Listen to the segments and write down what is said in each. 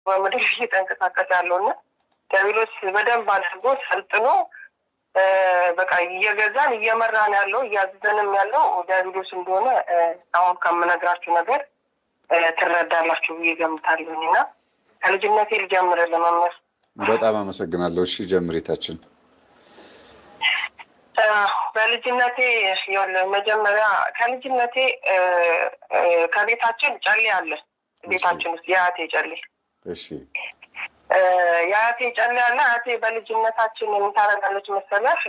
በምድር እየተንቀሳቀሰ ያለውና ዲያብሎስ በደንብ አድርጎ ሰልጥኖ በቃ እየገዛን እየመራን ያለው እያዘዘንም ያለው ዲያብሎስ እንደሆነ አሁን ከምነግራችሁ ነገር ትረዳላችሁ ብዬ ገምታለሁና ከልጅነቴ ልጀምር ለመመር በጣም አመሰግናለሁ። እሺ ጀምሪታችን። በልጅነቴ መጀመሪያ ከልጅነቴ ከቤታችን ጨሌ አለ። ቤታችን ውስጥ የአያቴ ጨሌ። እሺ የአያቴ ጨሌ አለ። አያቴ በልጅነታችን የምታረጋለች መሰለህ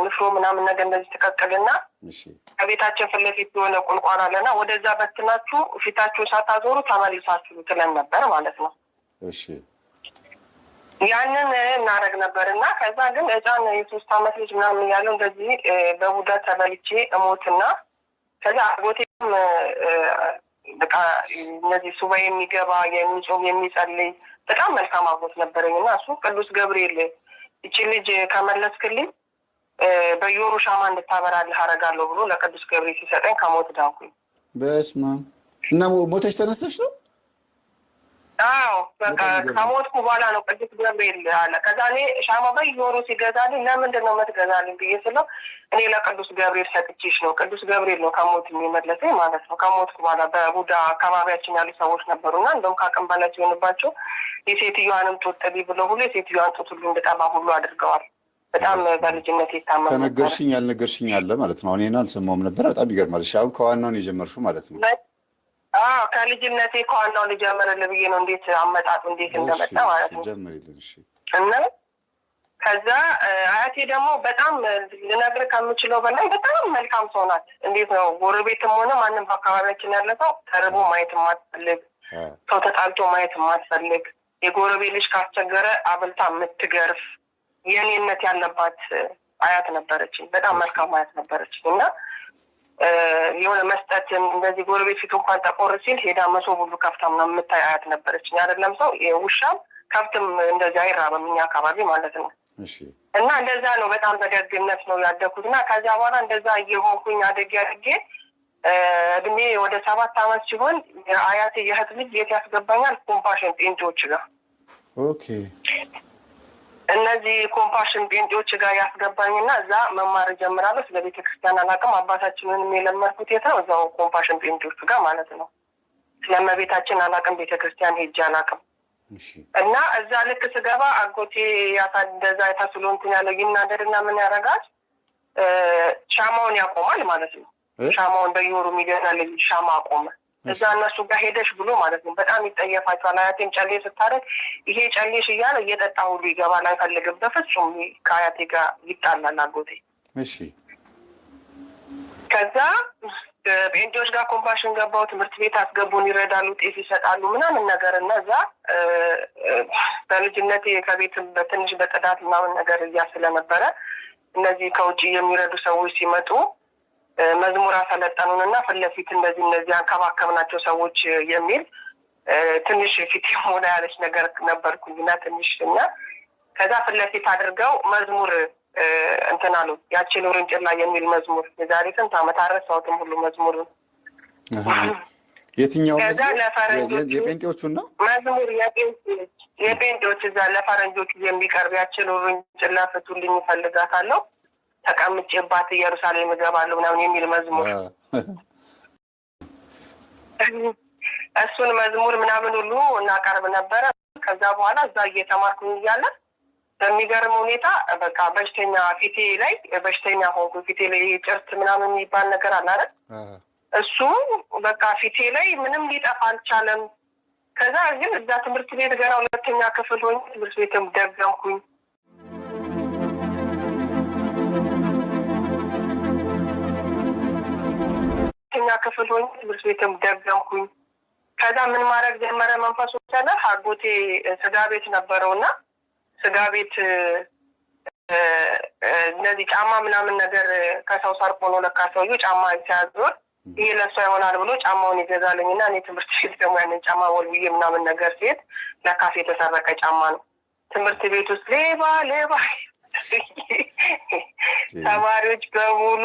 ንፍሮ ምናምን ነገር እንደዚህ ተቀቅልና ከቤታችን ፊት ለፊት የሆነ ቁልቋል አለና ወደዛ በትናችሁ ፊታችሁ ሳታዞሩ ተመልሳችሁ ትለን ነበር ማለት ነው። እሺ ያንን እናደርግ ነበርና ከዛ ግን ህፃን የ3 ዓመት ልጅ ምናምን ያለው እንደዚህ በቡዳ ተበልቼ እሞትና ከዛ አጎቴም በቃ እነዚህ ሱባኤ የሚገባ የሚጾም የሚጸልይ በጣም መልካም አጎት ነበረኝና እሱ ቅዱስ ገብርኤል እቺ ልጅ ከመለስክልኝ በየወሩ ሻማ እንድታበራልህ አደርጋለሁ ብሎ ለቅዱስ ገብርኤል ሲሰጠኝ ከሞት ዳንኩኝ። በስመ አብ። እና ሞተሽ ተነስተሽ ነው? አዎ በቃ ከሞትኩ በኋላ ነው ቅዱስ ገብርኤል አለ። ከዛ እኔ ሻማ በየወሩ ሲገዛልኝ ለምንድን ነው የምትገዛልኝ ብዬ ስለው እኔ ለቅዱስ ገብርኤል ሰጥቼሽ ነው፣ ቅዱስ ገብርኤል ነው ከሞት የሚመለሰኝ ማለት ነው። ከሞትኩ በኋላ በቡዳ አካባቢያችን ያሉ ሰዎች ነበሩና እንደውም ከአቅም በላይ ሲሆንባቸው የሴትዮዋንም ጡት ጥቢ ብለው ሁሉ የሴትዮዋን ጡት ሁሉ እንድጠባ ሁሉ አድርገዋል። በጣም በልጅነት የታመመ ከነገርሽኝ ያልነገርሽኝ አለ ማለት ነው። እኔን አልሰማሁም ነበር። በጣም ይገርማል። እሺ አሁን ከዋናውን የጀመርሽው ማለት ነው? ከልጅነቴ ከዋናው ልጀምርልህ ብዬ ነው። እንዴት አመጣጡ እንዴት እንደመጣ ማለት ነው። እና ከዛ አያቴ ደግሞ በጣም ልነግርህ ከምችለው በላይ በጣም መልካም ሰው ናት። እንዴት ነው ጎረቤትም ሆነ ማንም በአካባቢያችን ያለ ሰው ተርቦ ማየት የማትፈልግ ሰው ተጣልቶ ማየት የማትፈልግ የጎረቤት ልጅ ካስቸገረ አብልታ የምትገርፍ የኔነት ያለባት አያት ነበረችኝ። በጣም መልካም አያት ነበረችኝ እና የሆነ መስጠትን እንደዚህ ጎረቤት ፊት እንኳን ጠቆር ሲል ሄዳ መሶብ ሁሉ ከፍታ ምናምን የምታይ አያት ነበረችኝ። አይደለም ሰው ውሻም ከብትም እንደዚህ አይራብም እኛ አካባቢ ማለት ነው። እና እንደዛ ነው። በጣም በደግነት ነው ያደኩት እና ከዚያ በኋላ እንደዛ እየሆንኩኝ አድጌ እድሜ ወደ 7 ዓመት ሲሆን አያቴ የእህት ልጅ የት ያስገባኛል? ኮምፓሽን ጴንጤዎች ጋር። ኦኬ እነዚህ ኮምፓሽን ጴንጤዎች ጋር ያስገባኝና እዛ መማር ጀምራለሁ። ስለ ቤተክርስቲያን አላውቅም። አባታችንንም የለመድኩት የት ነው? እዛው ኮምፓሽን ጴንጤዎች ጋር ማለት ነው። ስለመቤታችን አላውቅም። ቤተክርስቲያን ሄጄ አላውቅም። እና እዛ ልክ ስገባ አጎቴ እንደዛ ተስሎ እንትን ያለው ይናደድና ምን ያደርጋል? ሻማውን ያቆማል ማለት ነው። ሻማውን በየወሩ የሚገዛልኝ ሻማ አቆመ። እዛ እነሱ ጋር ሄደሽ ብሎ ማለት ነው። በጣም ይጠየፋቸዋል። አያቴም ጨሌ ስታደርግ ይሄ ጨሌሽ እያለ እየጠጣ ሁሉ ይገባል። አይፈልግም በፍጹም። ከአያቴ ጋር ይጣላል አጎቴ። እሺ ከዛ ጴንጤዎች ጋር ኮምፓሽን ገባው። ትምህርት ቤት አስገቡን፣ ይረዳሉ፣ ጤፍ ይሰጣሉ ምናምን ነገር እና እዛ በልጅነቴ ከቤት በትንሽ በጽዳት ምናምን ነገር ስለነበረ እነዚህ ከውጭ የሚረዱ ሰዎች ሲመጡ መዝሙር አሰለጠኑን እና ፊት ለፊት እነዚህ አንከባከብናቸው ሰዎች የሚል ትንሽ ፊት ሞላ ያለች ነገር ነበርኩኝና ትንሽ እና ከዛ ፊት ለፊት አድርገው መዝሙር እንትን አሉ። ያችን ውርንጭላ የሚል መዝሙር የዛሬ ስንት ዓመት አረሳሁትም ሁሉ መዝሙር። የትኛው የጴንጤዎቹን ነው መዝሙር? የጴንጤዎች እዛ ለፈረንጆቹ የሚቀርብ ያችን ውርንጭላ ፍቱልኝ እፈልጋታለሁ ተቀምጬባት ኢየሩሳሌም እገባለሁ ምናምን የሚል መዝሙር። እሱን መዝሙር ምናምን ሁሉ እናቀርብ ነበረ። ከዛ በኋላ እዛ እየተማርኩኝ እያለ በሚገርም ሁኔታ በቃ በሽተኛ ፊቴ ላይ በሽተኛ ሆንኩ። ፊቴ ላይ ጭርት ምናምን የሚባል ነገር አለ አይደል? እሱ በቃ ፊቴ ላይ ምንም ሊጠፋ አልቻለም። ከዛ ግን እዛ ትምህርት ቤት ገና 2ኛ ክፍል ሆኜ ትምህርት ቤትም ደገምኩኝ። ክፍል ሆኜ ትምህርት ቤትም ደገምኩኝ። ከዛ ምን ማድረግ ጀመረ መንፈሱ ሰለ አጎቴ ስጋ ቤት ነበረውና ስጋ ቤት እነዚህ ጫማ ምናምን ነገር ከሰው ሰርቆ ነው ለካ ሰውዬው ጫማ ሲያዞር ይሄ ለሷ ይሆናል ብሎ ጫማውን ይገዛልኝና እኔ ትምህርት ቤት ደግሞ ያንን ጫማ ወልብዬ ምናምን ነገር ሲሄድ ለካፌ የተሰረቀ ጫማ ነው። ትምህርት ቤት ውስጥ ሌባ ተማሪዎች በሙሉ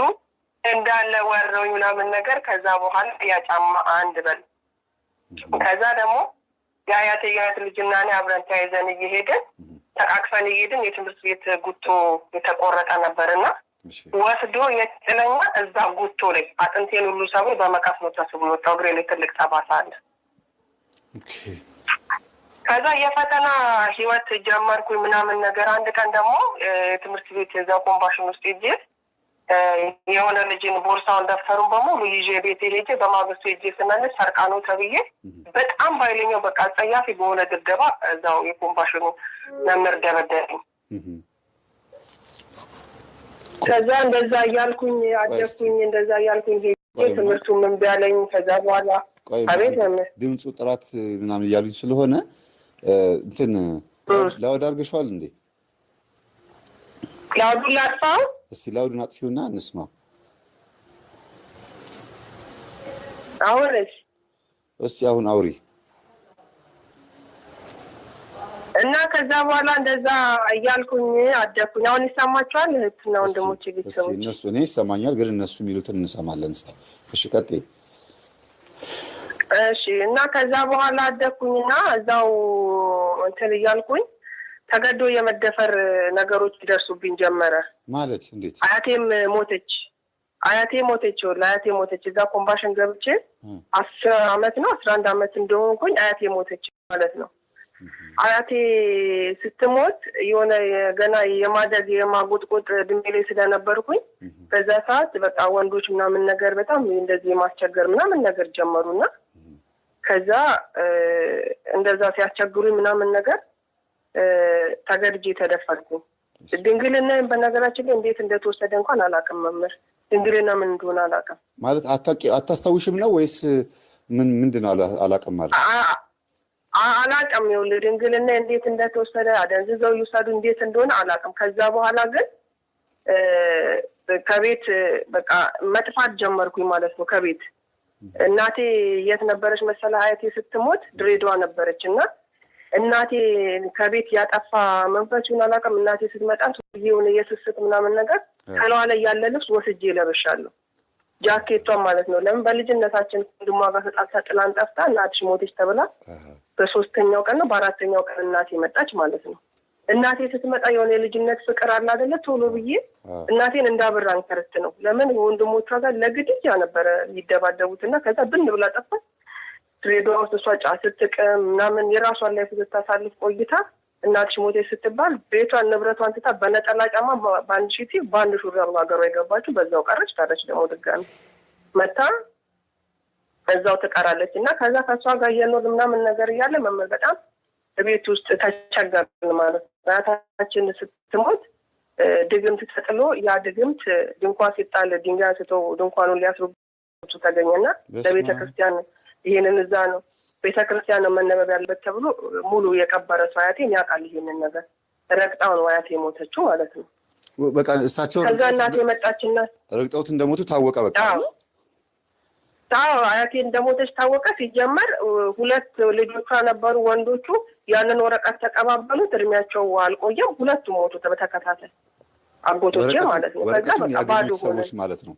እንዳለ ወረውኝ ምናምን ነገር። ከዛ በኋላ ያ ጫማ አንድ በል ከዛ ደግሞ የአያቴ ልጅና እኔ አብረን ተያይዘን እየሄድን ተቃቅፈን እየሄድን የትምህርት ቤት ጉቶ የተቆረጠ ነበርና ወስዶ የጥለኛ እዛ ጉቶ ላይ አጥንቴን ሁሉ ሰብሮ በመቀስ ነው ተስቦ ወጣው። እግሬ ላይ ትልቅ ጠባሳ አለ። ከዛ የፈተና ህይወት ጀመርኩኝ ምናምን ነገር። አንድ ቀን ደግሞ የትምህርት ቤት እዛ ኮምባሽን ውስጥ ሄጄ የሆነ ልጅን ቦርሳውን ደፍተሩን በሙሉ ይዤ ቤት ሄጄ በማግስቱ ሄጄ ስመለስ ሰርቃ ነው ተብዬ በጣም ባይለኛው በቃ አጸያፊ በሆነ ድብደባ እዛው የኮምባሽኑ መምህር ደበደበኝ። ከዛ እንደዛ እያልኩኝ አደኩኝ። እንደዛ እያልኩኝ ትምህርቱ ምን ቢያለኝ ከዛ በኋላ አቤት ድምፁ ጥራት ምናምን እያሉኝ ስለሆነ እንትን ላውድ አድርገሽዋል እንዴ? ላውዱን ላጥፋው? እስቲ ላውዱን አጥፊውና እንስማው። አሁንስ? እስቲ አሁን አውሪ። እና ከዛ በኋላ እንደዛ እያልኩኝ አደኩኝ። አሁን ይሰማችኋል እህትና ወንድሞቼ ቤተሰቦች? እነሱ እኔ ይሰማኛል፣ ግን እነሱ የሚሉትን እንሰማለን። እስቲ እሺ ቀጥይ። እሺ። እና ከዛ በኋላ አደኩኝና እዛው እንትን እያልኩኝ ተገዶ የመደፈር ነገሮች ይደርሱብኝ ጀመረ። ማለት እንዴት? አያቴ ሞተች። እዛ ኮምባሽን ገብቼ 10 አመት ነው 11 አመት እንደሆንኩኝ አያቴ ሞተች ማለት ነው። አያቴ ስትሞት የሆነ ገና የማደግ የማጎጥቆጥ እድሜ ላይ ስለነበርኩኝ በዛ ሰዓት በቃ ወንዶች ምናምን ነገር በጣም እንደዚህ የማስቸገር ምናምን ነገር ጀመሩና ከዛ እንደዛ ሲያስቸግሩኝ ምናምን ነገር ተገድጄ ተደፈርኩኝ። ድንግልናዬን በነገራችን ላይ እንዴት እንደተወሰደ እንኳን አላውቅም መምህር። ድንግልና ምን እንደሆነ አላውቅም። ማለት አታስታውሽም ነው ወይስ ምንድነው? አላውቅም ማለት አላውቅም። ይኸውልህ ድንግልና እንዴት እንደተወሰደ አደንዝዘው ይውሰዱ እንዴት እንደሆነ አላውቅም። ከዛ በኋላ ግን ከቤት በቃ መጥፋት ጀመርኩኝ ማለት ነው። ከቤት እናቴ የት ነበረች መሰለህ? አያቴ ስትሞት ድሬዳዋ ነበረች እና እናቴ ከቤት ያጠፋ መንፈስ ይሁን አላውቅም። እናቴ ስትመጣ የሆነ የስስት ምናምን ነገር ከለዋ ላይ ያለ ልብስ ወስጄ ለብሻለሁ፣ ጃኬቷን ማለት ነው። ለምን በልጅነታችን ወንድሟ ጋር ተጣልታ ጥላን ጠፍታ እናትሽ ሞተች ተብላ በ3ኛው ቀን ነው በ4ኛው ቀን እናቴ መጣች ማለት ነው። እናቴ ስትመጣ የሆነ የልጅነት ፍቅር አለ አይደለ? ቶሎ ብዬ እናቴን እንዳብራ አንከርት ነው። ለምን ወንድሞቿ ጋር ለግድያ ነበረ የሚደባደቡትና ከዛ ብን ብላ ጠፋች። ድሬዳዋ ውስጥ እሷ ጫት ስትቅም ምናምን የራሷን ላይ ስታሳልፍ ቆይታ እናትሽ ሞተች ስትባል ቤቷን ንብረቷን ትታ በነጠላ ጫማ በአንድ ሺቲ በአንድ ሹራብ ሀገሯ የገባችው በዛው ቀረች። ታደች ደግሞ ድጋሚ መታ እዛው ትቀራለች እና ከዛ ከሷ ጋር እየኖር ምናምን ነገር እያለ መምህር በጣም ቤት ውስጥ ተቸገርን ማለት ነው። እናታችን ስትሞት ድግምት ተጥሎ ያ ድግምት ድንኳን ሲጣል ድንጋይ አንስተው ድንኳኑን ሊያስሩቱ ተገኘና ለቤተክርስቲያን ይሄንን እዛ ነው ቤተክርስቲያን ነው መነበብ ያለበት ተብሎ ሙሉ የቀበረ ሰው አያቴን ያውቃል። ይሄንን ነገር ረግጣው ነው አያቴ ሞተችው ማለት ነው። በቃ እሳቸው ከዛ እናቴ መጣችና ረግጠውት እንደሞቱ ታወቀ። በቃ አያቴ እንደሞተች ታወቀ። ሲጀመር 2 ልጆቿ ነበሩ ወንዶቹ። ያንን ወረቀት ተቀባበሉት። እድሜያቸው አልቆየም፣ 2 ሞቱ በተከታታይ አጎቶቼ ማለት ነው። ከዛ በቃ ባዶ ሰዎች ማለት ነው።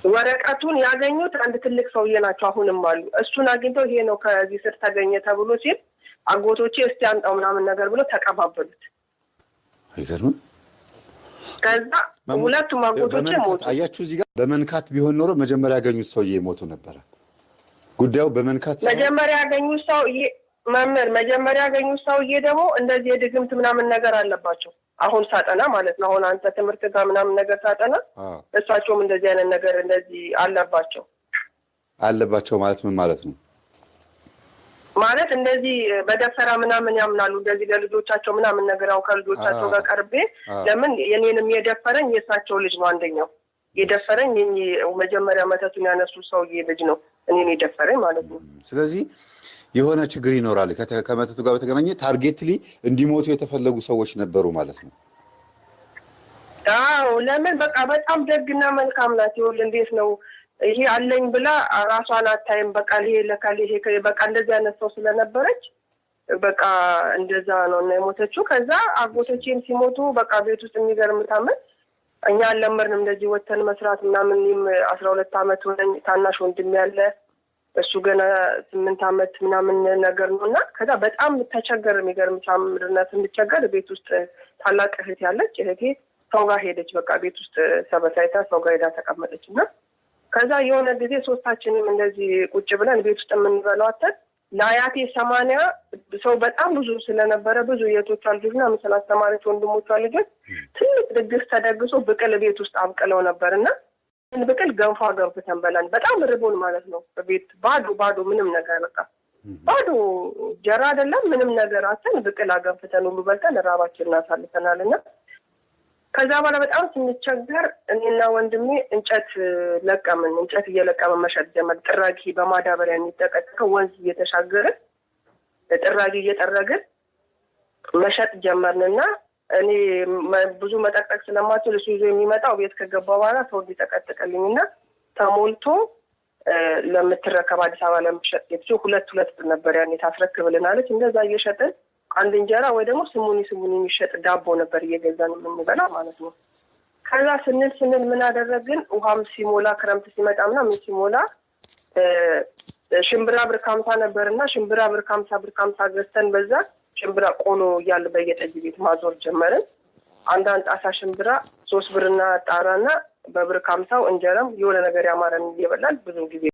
ወረቀቱን ያገኙት አንድ ትልቅ ሰውዬ ናቸው፣ አሁንም አሉ። እሱን አግኝተው ይሄ ነው ከዚህ ስር ተገኘ ተብሎ ሲል አጎቶቼ እስቲ አምጣው ምናምን ነገር ብሎ ተቀባበሉት። አይገርምም? ከዛ 2ቱም አጎቶቼ ሞቱ። አያችሁ እዚህ ጋር በመንካት ቢሆን ኖሮ መጀመሪያ ያገኙት ሰውዬ ሞቱ ነበረ። ጉዳዩ በመንካት መጀመሪያ ያገኙት ሰውዬ መምህር መጀመሪያ ያገኙት ሰውዬ ደግሞ እንደዚህ የድግምት ምናምን ነገር አለባቸው። አሁን ሳጠና ማለት ነው። አሁን አንተ ትምህርት ጋር ምናምን ነገር ሳጠና እሳቸውም እንደዚህ አይነት ነገር እንደዚህ አለባቸው ማለት ምን ማለት ነው? ማለት እንደዚህ በደፈራ ምናምን ያምናሉ። እንደዚህ ለልጆቻቸው ምናምን ነገር አሁን ከልጆቻቸው ጋር ቀርቤ ለምን የኔንም የደፈረኝ የእሳቸው ልጅ ነው። አንደኛው የደፈረኝ መጀመሪያ መተቱን ያነሱ ሰውዬ ልጅ ነው እኔን የደፈረኝ ማለት ነው። ስለዚህ የሆነ ችግር ይኖራል። ከመተቱ ጋር በተገናኘ ታርጌትሊ እንዲሞቱ የተፈለጉ ሰዎች ነበሩ ማለት ነው። አዎ ለምን በቃ በጣም ደግና መልካም ናት። ይኸውልህ እንዴት ነው ይሄ አለኝ ብላ ራሷን አታይም። በቃ ይሄ ለካል ይሄ በቃ እንደዚህ አይነት ሰው ስለነበረች በቃ እንደዛ ነው እና የሞተችው። ከዛ አጎቶቼም ሲሞቱ በቃ ቤት ውስጥ የሚገርም ታመት እኛ አልለመድንም እንደዚህ ወተን መስራት ምናምን። 12 አመት ሆነኝ። ታናሽ ወንድም ያለ እሱ ገና 8 ዓመት ምናምን ነገር ነውና ከዛ በጣም ተቸገረ። የሚገርም ሳምርነት እንድቸገር ቤት ውስጥ ታላቅ እህት ያለች እህቴ ሰው ጋር ሄደች። በቃ ቤት ውስጥ ሰበሳይታ ሰው ጋር ሄዳ ተቀመጠችና ከዛ የሆነ ጊዜ ሶስታችንም እንደዚህ ቁጭ ብለን ቤት ውስጥ የምንበላው አተን ለአያቴ 80 ሰው በጣም ብዙ ስለነበረ ብዙ የቶች ልጆችና ምሳሌ አስተማሪዎች ወንድሞቿ ልጆች ትልቅ ድግስ ተደግሶ ብቅል ቤት ውስጥ አብቅለው ነበርና ብቅል ገንፎ ገንፍተን በላን። በጣም ርቦን ማለት ነው። በቤት ባዶ ምንም ነገር በቃ ባዶ ጀራ አይደለም ምንም ነገር አተን ብቅል አገንፍተን ሁሉ በልተን ራባችንን እናሳልፈናልና ከዛ በኋላ በጣም ስንቸገር እኔና ወንድሜ እንጨት እየለቀምን መሸጥ ጀመር። ጥራጊ በማዳበሪያ የሚጠቀጥቀው ወንዝ እየተሻገረ ጥራጊ እየጠረግን መሸጥ ጀመርንና እኔ ብዙ መጠቅጠቅ ስለማትችል እሱ ይዞ የሚመጣው ቤት ከገባ በኋላ ሰው ይጠቀጥቀልኝና ተሞልቶ ለምትረከብ አዲስ አበባ ለምትሸጥ ቤት ሁለት ብር ነበር ያኔ ታስረክብልናለች። እንደዛ እየሸጥን አንድ እንጀራ ወይ ደግሞ ስሙኒ የሚሸጥ ዳቦ ነበር እየገዛን የምንበላ ማለት ነው። ከዛ ስንል ምን አደረግን? ውሃም ሲሞላ ክረምት ሲመጣ ምናምን ሲሞላ ሽምብራ ብር 50 ነበርና ሽምብራ ብር 50 ገዝተን በዛ ሽምብራ ቆሎ እያለ በየጠጅ ቤት ማዞር ጀመርን። አንዳንድ ጣሳ ሽምብራ 3 ብርና ጣራና በብር 50 እንጀራም የሆነ ነገር ያማረን እየበላን ብዙ ጊዜ